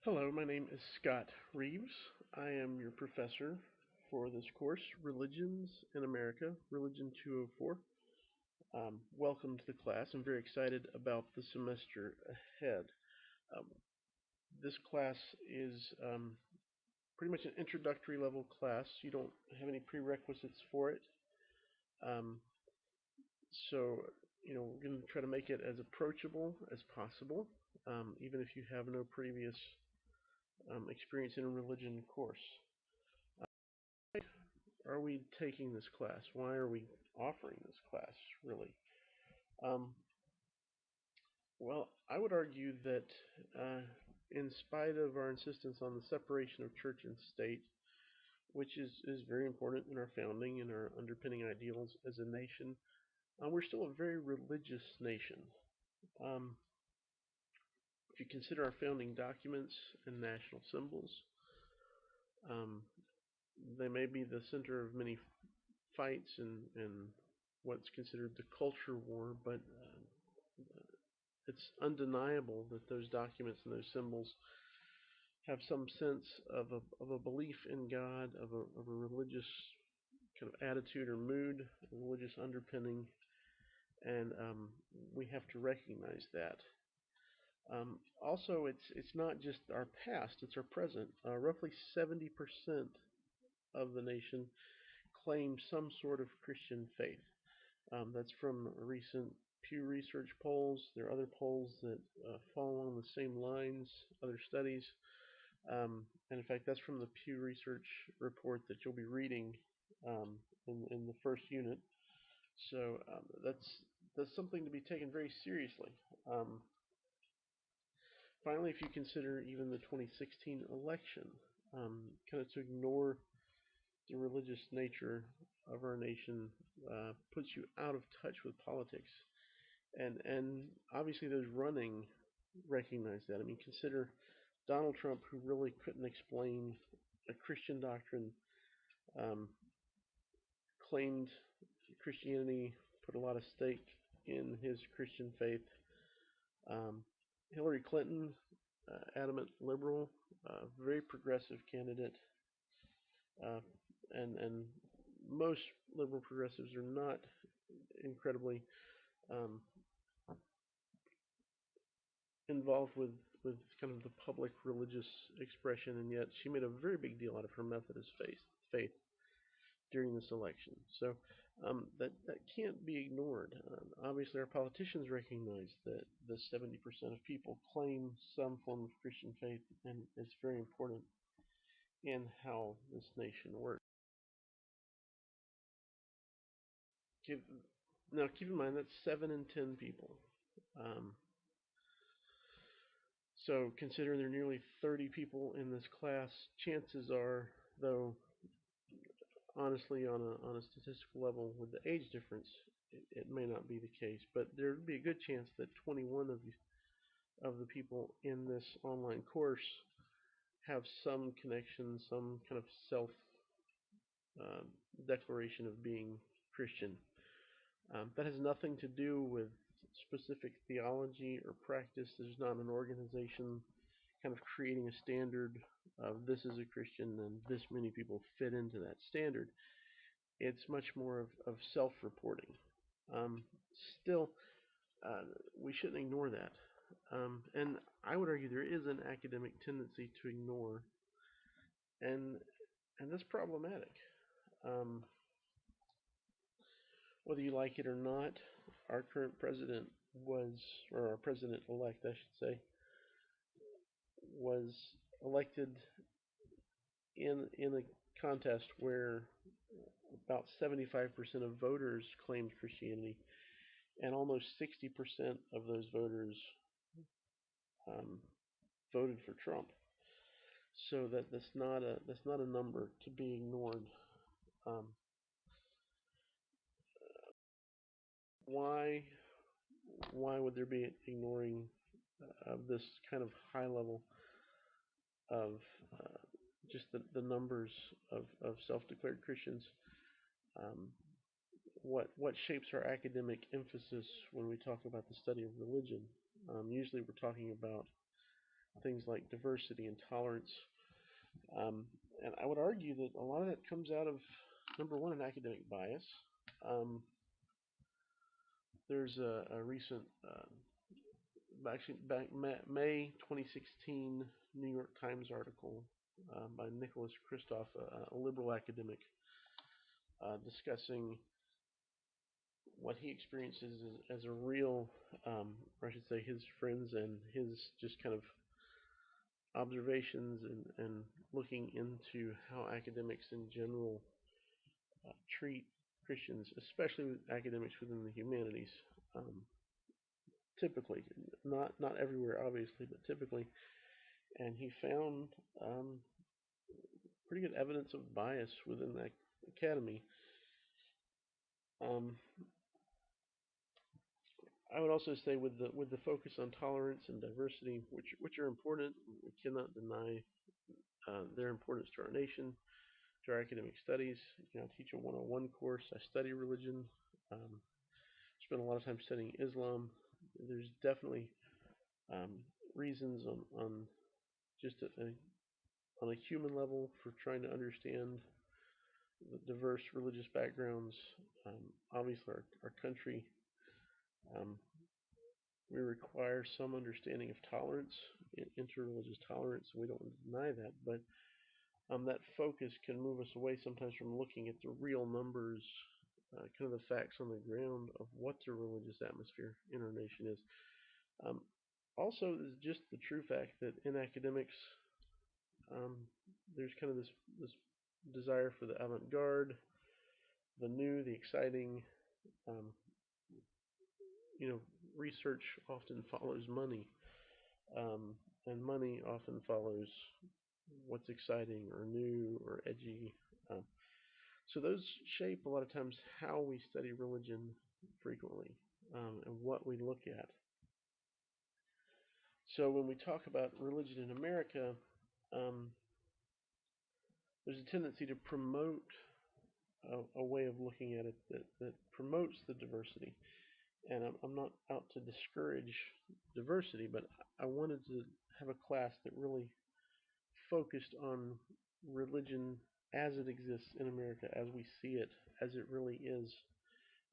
Hello, my name is Scott Reeves. I am your professor for this course, Religions in America, Religion 204. Welcome to the class. I'm very excited about the semester ahead. Um, this class is pretty much an introductory level class. You don't have any prerequisites for it. Um, so, we're going to try to make it as approachable as possible, even if you have no previous experience in a religion course. Are we taking this class? Why are we offering this class, really? Um, well, I would argue that uh, in spite of our insistence on the separation of church and state, which is very important in our founding and our underpinning ideals as a nation, we're still a very religious nation. Um, if you consider our founding documents and national symbols, um, they may be the center of many fights and what's considered the culture war, but it's undeniable that those documents and those symbols have some sense of a belief in God, of a religious kind of attitude or mood, a religious underpinning, and we have to recognize that. Also, it's not just our past; it's our present. Roughly 70% of the nation claims some sort of Christian faith. That's from recent Pew Research polls. There are other polls that fall along the same lines, other studies. And in fact, that's from the Pew Research report that you'll be reading in the first unit. So that's something to be taken very seriously. Um, Finally, if you consider even the 2016 election, kind of to ignore the religious nature of our nation puts you out of touch with politics. And obviously those running recognize that. I mean, consider Donald Trump, who really couldn't explain a Christian doctrine, um, claimed Christianity, put a lot of stake in his Christian faith. Um, Hillary Clinton, adamant liberal, very progressive candidate, uh, and most liberal progressives are not incredibly um, involved with kind of the public religious expression, and yet she made a very big deal out of her Methodist faith during this election. So that can't be ignored. Obviously, our politicians recognize that the 70% of people claim some form of Christian faith, and it's very important in how this nation works. Keep, Now, keep in mind that's 7 in 10 people. Um, so, considering there are nearly 30 people in this class, chances are, though honestly, on a statistical level, with the age difference, it may not be the case. But there would be a good chance that 21 of the people in this online course have some connection, some kind of self uh, declaration of being Christian. That has nothing to do with specific theology or practice. There's not an organization kind of creating a standard of this is a Christian and this many people fit into that standard. It's much more of self-reporting. Um, Still, uh, we shouldn't ignore that. And I would argue there is an academic tendency to ignore, and that's problematic. Um, Whether you like it or not, our current president was, or our president-elect, I should say, was elected in a contest where about 75% of voters claimed Christianity, and almost 60% of those voters um, voted for Trump. So that's not a number to be ignored. Um, why would there be ignoring of this kind of high level of uh, just the numbers of self-declared Christians? Um, what shapes our academic emphasis when we talk about the study of religion? Usually we're talking about things like diversity and tolerance. Um, and I would argue that a lot of that comes out of, number one, an academic bias. Um, there's a recent, actually back May 2016 New York Times article by Nicholas Kristof, a liberal academic, discussing what he experiences as a real, or I should say his friends and his just kind of observations and looking into how academics in general treat Christians, especially with academics within the humanities. Um, Typically, not everywhere, obviously, but typically, and he found um, pretty good evidence of bias within that academy. Um, I would also say with the focus on tolerance and diversity, which are important, we cannot deny their importance to our nation, to our academic studies. You know, I teach a 101 course. I study religion. Um, Spend a lot of time studying Islam. There's definitely um, reasons on just on a human level for trying to understand the diverse religious backgrounds. Obviously, our country, um, we require some understanding of tolerance, interreligious tolerance. We don't deny that, but that focus can move us away sometimes from looking at the real numbers, kind of the facts on the ground of what the religious atmosphere in our nation is. Um, Also, is just the true fact that in academics, um, there's kind of this desire for the avant-garde, the new, the exciting. Um, you know, research often follows money, and money often follows what's exciting or new or edgy. Um, so those shape a lot of times how we study religion frequently, and what we look at. So when we talk about religion in America, um, there's a tendency to promote a way of looking at it that promotes the diversity. And I'm not out to discourage diversity, but I wanted to have a class that really focused on religion as it exists in America, as we see it, as it really is,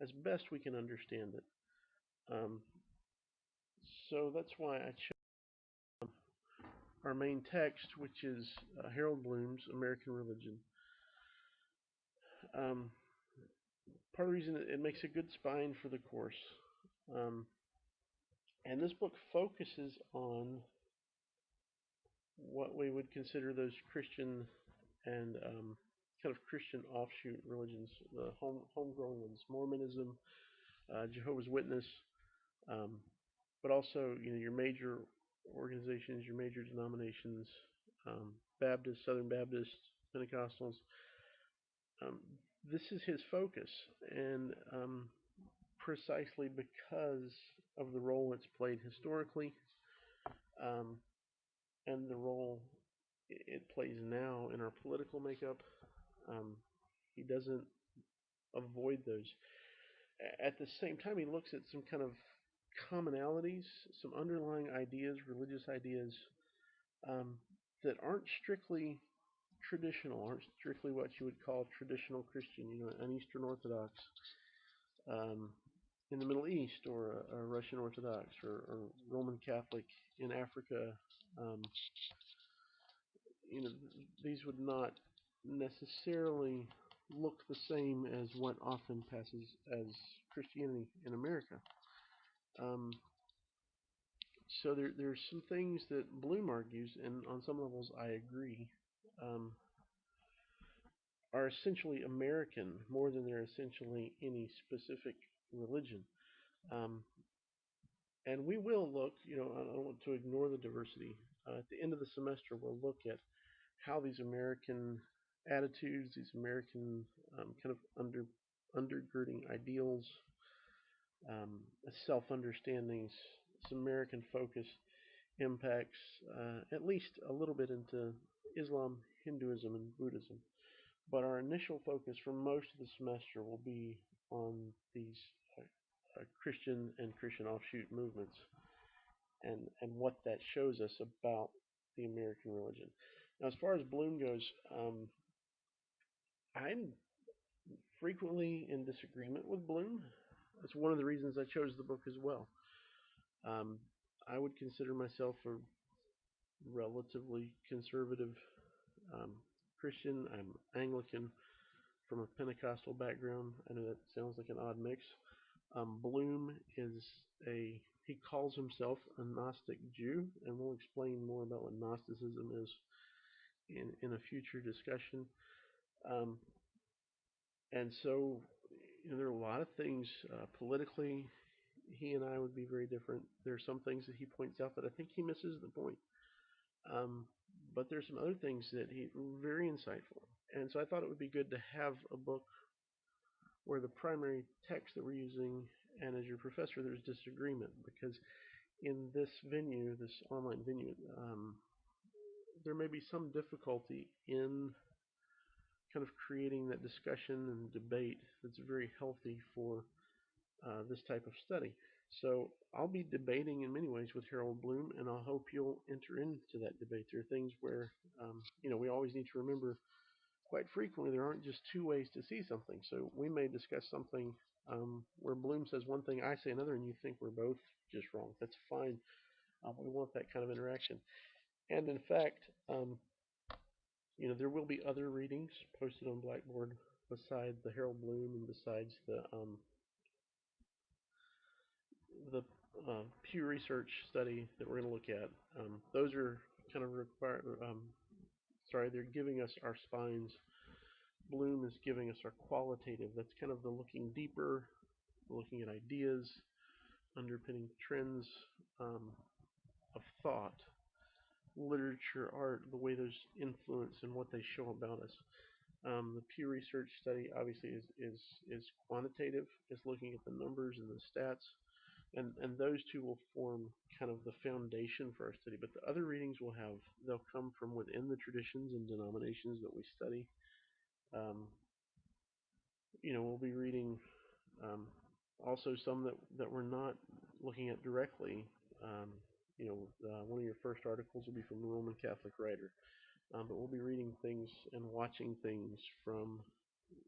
as best we can understand it. Um, so that's why I chose our main text, which is Harold Bloom's American Religion. Um, Part of the reason it makes a good spine for the course. Um, and this book focuses on what we would consider those Christian and kind of Christian offshoot religions, the homegrown ones, Mormonism, Jehovah's Witness, um, but also your major organizations, your major denominations, Baptist, Southern Baptist, Pentecostals. Um, this is his focus, and precisely because of the role it's played historically, um, and the role it plays now in our political makeup. Um, he doesn't avoid those. At the same time, he looks at some kind of commonalities, some underlying ideas, religious ideas, um, that aren't strictly traditional, aren't strictly what you would call traditional Christian, an Eastern Orthodox, um, in the Middle East, or a Russian Orthodox, or Roman Catholic in Africa. Um, you know, these would not necessarily look the same as what often passes as Christianity in America. Um, so there's some things that Bloom argues, and on some levels I agree, um, are essentially American more than they're essentially any specific religion. Um, and we will look, I don't want to ignore the diversity. At the end of the semester, we'll look at how these American attitudes, these American kind of undergirding ideals, self-understandings, this American focus impacts at least a little bit into Islam, Hinduism, and Buddhism. But our initial focus for most of the semester will be on these Christian and Christian offshoot movements. and what that shows us about the American religion. Now, as far as Bloom goes, I'm frequently in disagreement with Bloom. That's one of the reasons I chose the book as well. Um, I would consider myself a relatively conservative um, Christian. I'm Anglican from a Pentecostal background. I know that sounds like an odd mix. Bloom is he calls himself a Gnostic Jew, and we'll explain more about what Gnosticism is in a future discussion. Um, and so, there are a lot of things politically. He and I would be very different. There are some things that he points out that I think he misses the point. Um, but there's some other things that he very insightful. And so I thought it would be good to have a book where the primary text that we're using, and as your professor, there's disagreement, because in this venue, this online venue, there may be some difficulty in kind of creating that discussion and debate that's very healthy for this type of study. So I'll be debating in many ways with Harold Bloom, and I hope you'll enter into that debate. There are things where, we always need to remember quite frequently there aren't just two ways to see something. So we may discuss something where Bloom says one thing, I say another, and you think we're both just wrong. That's fine. We want that kind of interaction. And in fact, there will be other readings posted on Blackboard beside the Harold Bloom and besides the Pew Research study that we're going to look at. Those are kind of required. They're giving us our spines. Bloom is giving us our qualitative. That's kind of the looking deeper, looking at ideas, underpinning trends of thought, literature, art, the way those influence and what they show about us. The Pew Research study obviously is quantitative. It's looking at the numbers and the stats, and those two will form kind of the foundation for our study. But the other readings they'll come from within the traditions and denominations that we study. We'll be reading also some that we're not looking at directly. One of your first articles will be from a Roman Catholic writer. But we'll be reading things and watching things from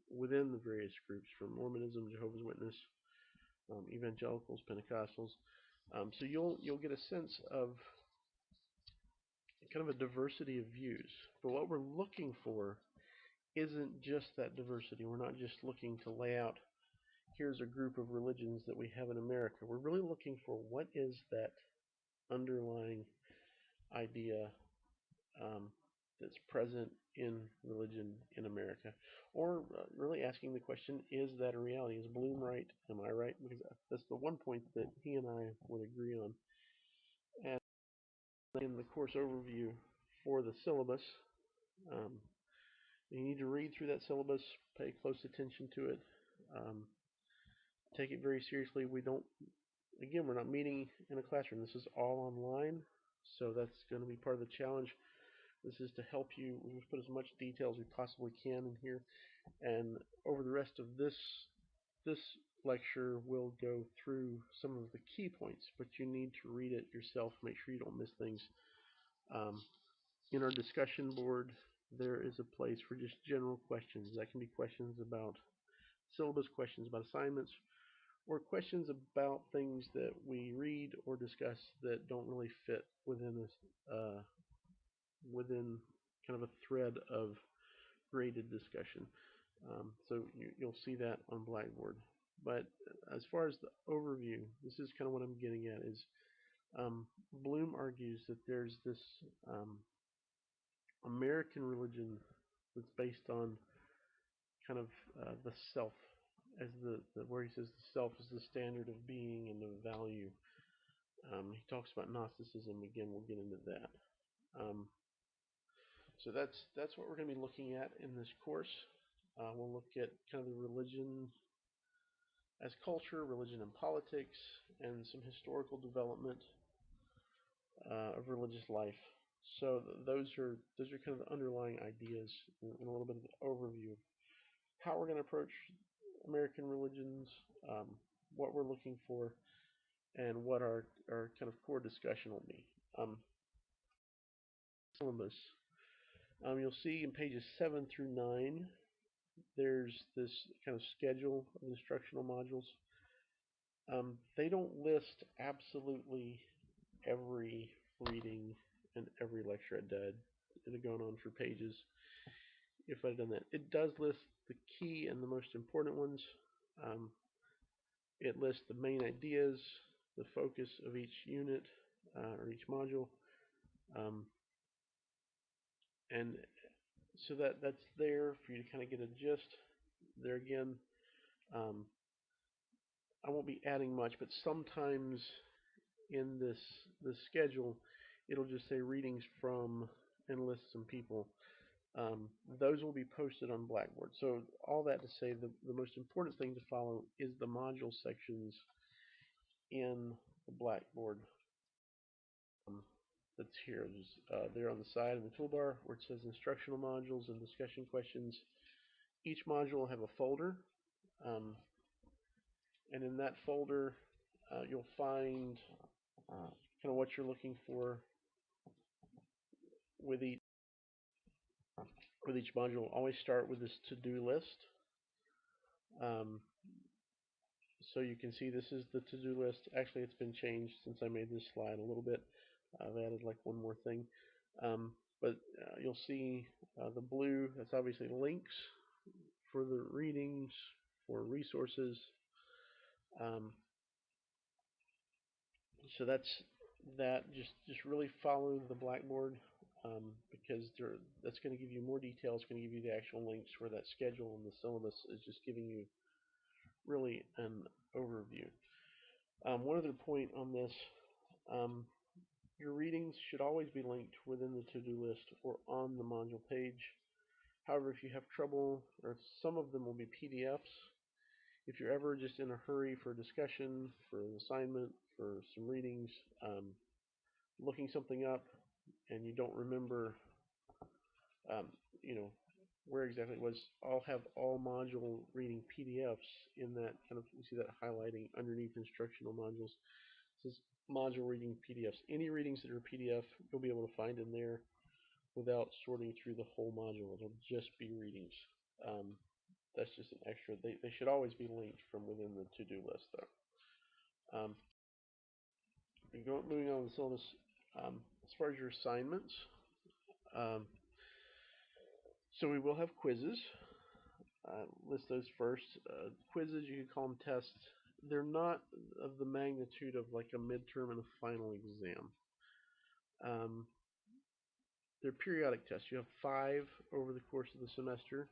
within the various groups, from Mormonism, Jehovah's Witness, evangelicals, Pentecostals. So you'll get a sense of kind of a diversity of views. But what we're looking for isn't just that diversity. We're not just looking to lay out, here's a group of religions that we have in America. We're really looking for what is that underlying idea that's present in religion in America, or really asking the question, is that a reality? Is Bloom right? Am I right? Because that's the one point that he and I would agree on. And in the course overview for the syllabus, you need to read through that syllabus, pay close attention to it, take it very seriously. We're not meeting in a classroom. This is all online, so that's going to be part of the challenge. This is to help you. We've put as much detail as we possibly can in here, and over the rest of this lecture, we'll go through some of the key points, but you need to read it yourself. Make sure you don't miss things. In our discussion board, there is a place for just general questions. That can be questions about syllabus, questions about assignments, or questions about things that we read or discuss that don't really fit within kind of a thread of graded discussion. So you'll see that on Blackboard. But as far as the overview, this is kind of what I'm getting at is Bloom argues that there's this American religion that's based on kind of the self, as where he says the self is the standard of being and of value. He talks about Gnosticism. Again, we'll get into that. So that's what we're going to be looking at in this course. We'll look at kind of the religion as culture, religion and politics, and some historical development of religious life. So those are kind of the underlying ideas and a little bit of an overview of how we're going to approach American religions, what we're looking for, and what our kind of core discussion will be. Syllabus. You'll see in pages 7 through 9, there's this kind of schedule of instructional modules. They don't list absolutely every reading and every lecture I did. It had gone on for pages if I'd done that. It does list the key and the most important ones. It lists the main ideas, the focus of each unit or each module, and so that's there for you to kind of get a gist. There again, I won't be adding much, but sometimes in this schedule, it'll just say readings from and list some people. Those will be posted on Blackboard. So all that to say, the most important thing to follow is the module sections in the Blackboard. That's here. There on the side in the toolbar where it says instructional modules and discussion questions. Each module will have a folder, and in that folder you'll find kind of what you're looking for with each module. Always start with this to-do list. So you can see this is the to-do list. Actually, it's been changed since I made this slide a little bit. I've added like one more thing. But you'll see the blue, that's obviously links for the readings, for resources. So that's that. Just really follow the Blackboard because that's going to give you more details. It's going to give you the actual links for that schedule, and the syllabus is just giving you really an overview. One other point on this, your readings should always be linked within the to-do list or on the module page. However, if you have trouble, or if some of them will be PDFs, if you're ever just in a hurry for a discussion, for an assignment, for some readings, looking something up, and you don't remember, where exactly it was, I'll have all module reading PDFs in that kind of, you see that highlighting underneath instructional modules. It says module reading PDFs. Any readings that are PDF, you'll be able to find in there without sorting through the whole module. It'll just be readings. That's just an extra. They should always be linked from within the to-do list, though. Moving on to the syllabus, as far as your assignments, so we will have quizzes. List those first. Quizzes, you can call them tests. They're not of the magnitude of like a midterm and a final exam. They're periodic tests. You have 5 over the course of the semester.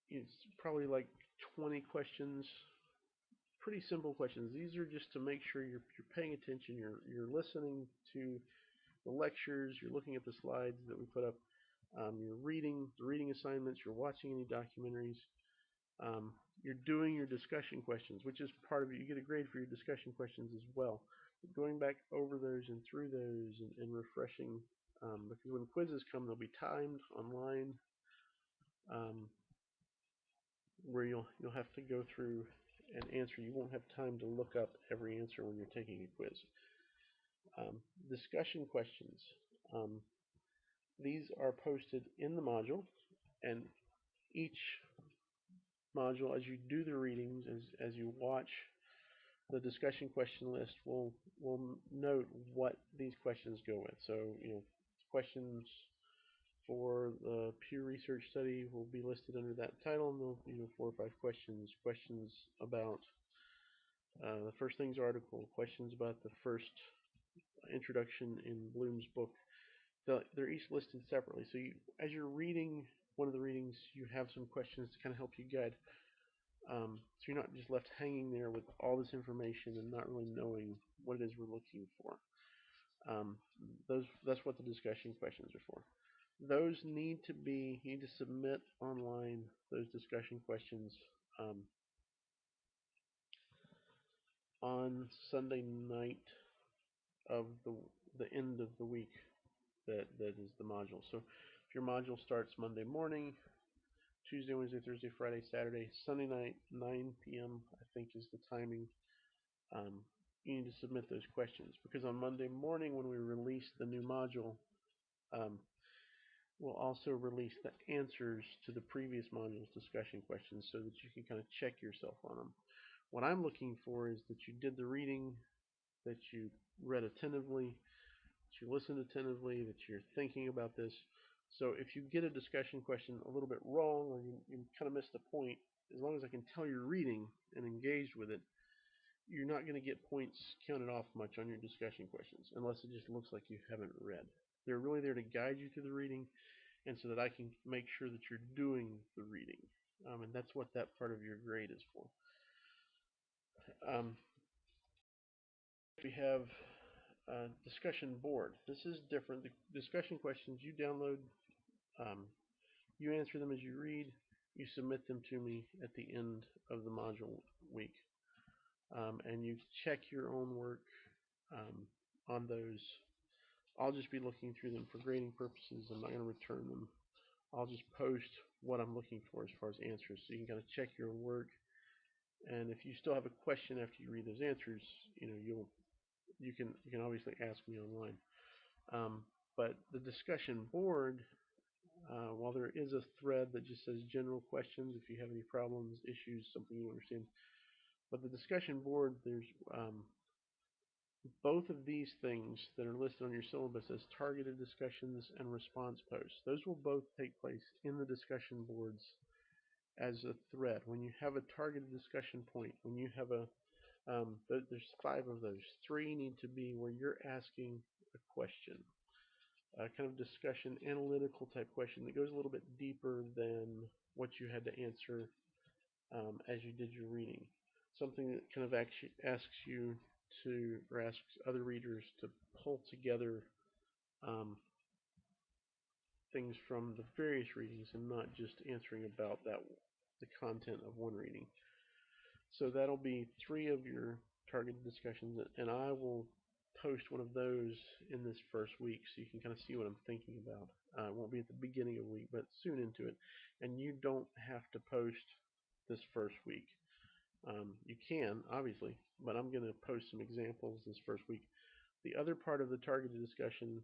It's probably like 20 questions. Pretty simple questions. These are just to make sure you're paying attention. You're listening to the lectures. You're looking at the slides that we put up. You're reading the reading assignments. You're watching any documentaries. You're doing your discussion questions, which is part of it. You get a grade for your discussion questions as well. But going back over those and through those and refreshing, because when quizzes come, they'll be timed online, where you'll have to go through and answer. You won't have time to look up every answer when you're taking a quiz. Discussion questions. These are posted in the module, and each module, as you do the readings, as you watch the discussion question list, will note what these questions go with. So, questions for the Pew Research study will be listed under that title, and there'll be 4 or 5 questions. Questions about the First Things article, questions about the first introduction in Bloom's book. They're each listed separately. So as you're reading one of the readings, you have some questions to kind of help you guide. So you're not just left hanging there with all this information and not really knowing what it is we're looking for. That's what the discussion questions are for. Those you need to submit online those discussion questions on Sunday night of the end of the week that is the module. So if your module starts Monday morning, Tuesday, Wednesday, Thursday, Friday, Saturday, Sunday night, 9 p.m. I think is the timing. You need to submit those questions, because on Monday morning when we release the new module, um, we'll also release the answers to the previous module's discussion questions so that you can kind of check yourself on them. What I'm looking for is that you did the reading, that you read attentively, that you listened attentively, that you're thinking about this. So if you get a discussion question a little bit wrong, or you kind of missed the point, as long as I can tell you're reading and engaged with it, you're not going to get points counted off much on your discussion questions, unless it just looks like you haven't read. They're really there to guide you through the reading, and so that I can make sure that you're doing the reading. And that's what that part of your grade is for. We have a discussion board. This is different. The discussion questions you download, you answer them as you read, you submit them to me at the end of the module week. And you check your own work on those. I'll just be looking through them for grading purposes. I'm not going to return them. I'll just post what I'm looking for as far as answers, so you can kind of check your work. And if you still have a question after you read those answers, you can obviously ask me online. But the discussion board, while there is a thread that just says general questions, if you have any problems, issues, something you don't understand, but the discussion board, there's both of these things that are listed on your syllabus as targeted discussions and response posts. Those will both take place in the discussion boards as a thread. When you have a targeted discussion point, when you have there's 5 of those. 3 need to be where you're asking a question, a kind of discussion, analytical type question that goes a little bit deeper than what you had to answer as you did your reading. Something that kind of actually asks you to, or asks other readers to pull together things from the various readings and not just answering about the content of one reading. So that'll be 3 of your targeted discussions, and I will post one of those in this first week so you can kind of see what I'm thinking about. It won't be at the beginning of the week, but soon into it. And you don't have to post this first week. You can, obviously, but I'm going to post some examples this first week. The other part of the targeted discussion,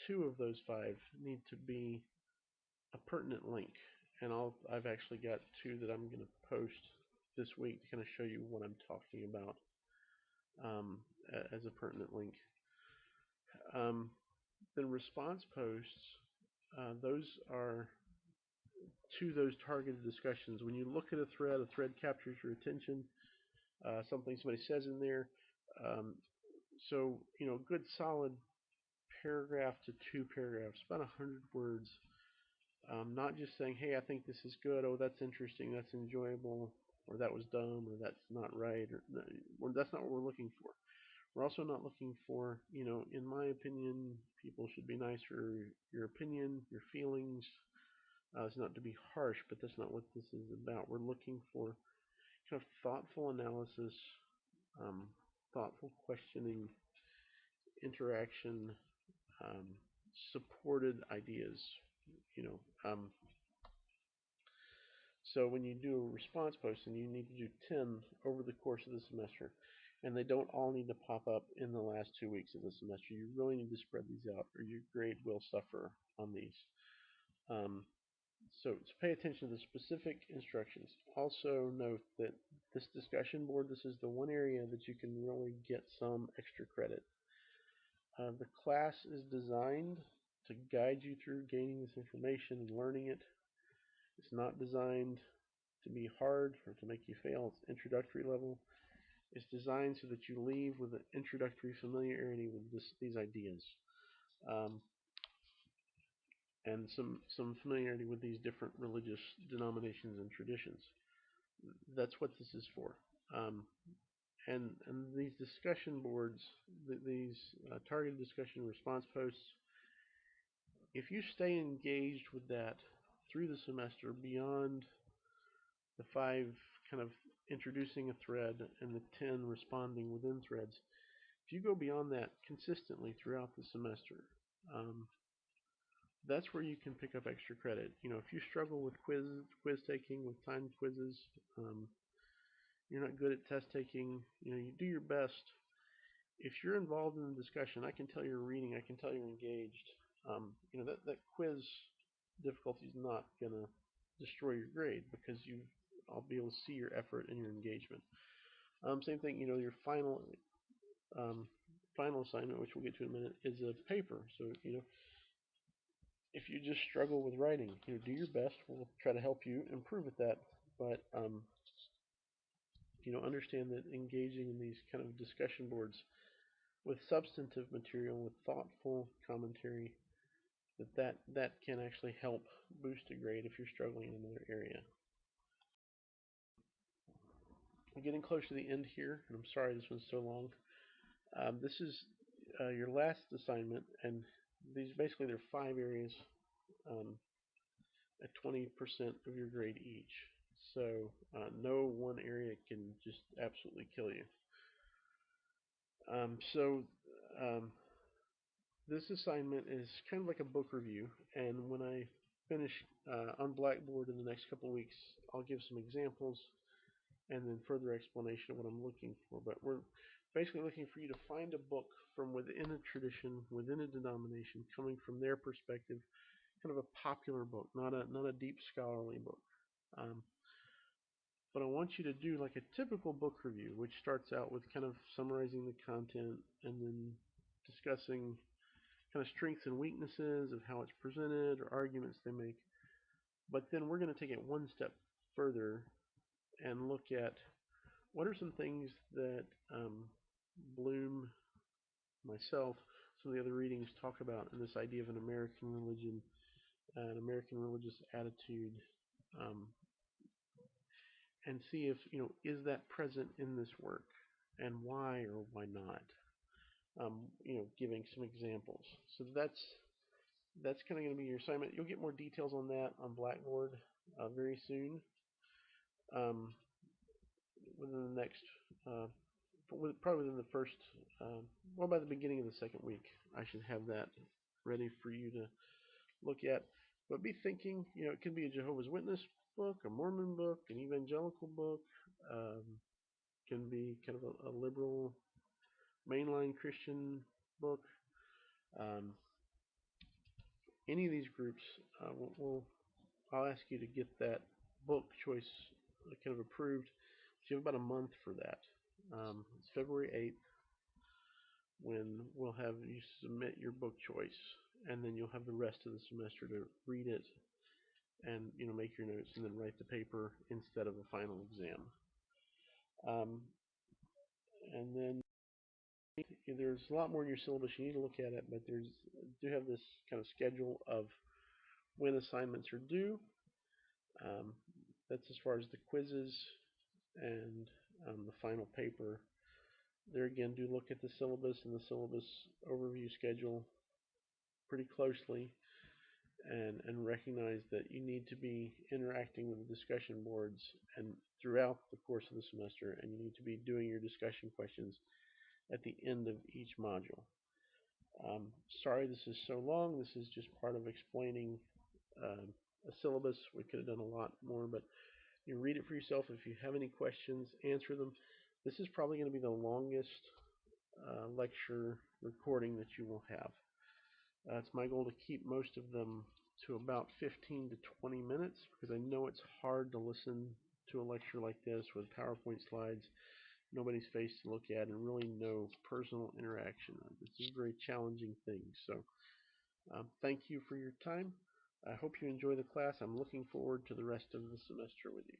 2 of those 5 need to be a pertinent link. And I've actually got 2 that I'm going to post this week to kind of show you what I'm talking about as a pertinent link. Then response posts, those are to those targeted discussions. When you look at a thread captures your attention, something somebody says in there. So, a good solid paragraph to 2 paragraphs, about 100 words. Not just saying, hey, I think this is good, oh, that's interesting, that's enjoyable, or that was dumb, or that's not right, or that's not what we're looking for. We're also not looking for, in my opinion, people should be nice, or your opinion, your feelings. It's not to be harsh, but that's not what this is about. We're looking for kind of thoughtful analysis, thoughtful questioning, interaction, supported ideas. So when you do a response post, and you need to do 10 over the course of the semester, and they don't all need to pop up in the last 2 weeks of the semester, you really need to spread these out, or your grade will suffer on these. So pay attention to the specific instructions. Also note that this discussion board, this is the one area that you can really get some extra credit. The class is designed to guide you through gaining this information and learning it. It's not designed to be hard or to make you fail. It's introductory level. It's designed so that you leave with an introductory familiarity with these ideas. And some familiarity with these different religious denominations and traditions. That's what this is for. And these discussion boards, these targeted discussion response posts, if you stay engaged with that through the semester, beyond the 5 kind of introducing a thread and the 10 responding within threads, if you go beyond that consistently throughout the semester, that's where you can pick up extra credit. If you struggle with quiz taking, with timed quizzes, um, you're not good at test taking, you do your best. If you're involved in the discussion, I can tell you're reading, I can tell you're engaged. That quiz difficulty is not gonna destroy your grade because I'll be able to see your effort and your engagement. Same thing, your um, final assignment, which we'll get to in a minute, is a paper. So if you just struggle with writing, do your best. We'll try to help you improve at that. But understand that engaging in these kind of discussion boards with substantive material, with thoughtful commentary, that can actually help boost a grade if you're struggling in another area. We're getting close to the end here, and I'm sorry this one's so long. This is your last assignment, and these basically they're 5 areas at 20% of your grade each. So no one area can just absolutely kill you. So this assignment is kind of like a book review, and when I finish on Blackboard in the next couple of weeks, I'll give some examples and then further explanation of what I'm looking for. But we're basically looking for you to find a book from within a tradition, within a denomination, coming from their perspective, kind of a popular book, not a deep scholarly book. But I want you to do like a typical book review, which starts out with kind of summarizing the content and then discussing kind of strengths and weaknesses of how it's presented or arguments they make. But then we're going to take it one step further and look at what are some things that Bloom, myself, some of the other readings talk about in this idea of an American religion, an American religious attitude, and see if is that present in this work, and why or why not. Giving some examples. So that's kind of going to be your assignment. You'll get more details on that on Blackboard very soon. Within the next, probably within the first, well, by the beginning of the second week, I should have that ready for you to look at. But be thinking, it could be a Jehovah's Witness book, a Mormon book, an evangelical book, can be kind of a liberal mainline Christian book. Any of these groups, I'll ask you to get that book choice kind of approved. So you have about a month for that. It's February 8th when we'll have you submit your book choice, and then you'll have the rest of the semester to read it and make your notes and then write the paper instead of a final exam. And then there's a lot more in your syllabus. You need to look at it, but do have this kind of schedule of when assignments are due. That's as far as the quizzes and the final paper. There again, do look at the syllabus and the syllabus overview schedule pretty closely, and recognize that you need to be interacting with the discussion boards and throughout the course of the semester, and you need to be doing your discussion questions at the end of each module. Sorry this is so long. This is just part of explaining a syllabus. We could have done a lot more, but you read it for yourself. If you have any questions, answer them. This is probably going to be the longest lecture recording that you will have. It's my goal to keep most of them to about 15 to 20 minutes because I know it's hard to listen to a lecture like this with PowerPoint slides, nobody's face to look at, and really no personal interaction. This is a very challenging thing. So thank you for your time. I hope you enjoy the class. I'm looking forward to the rest of the semester with you.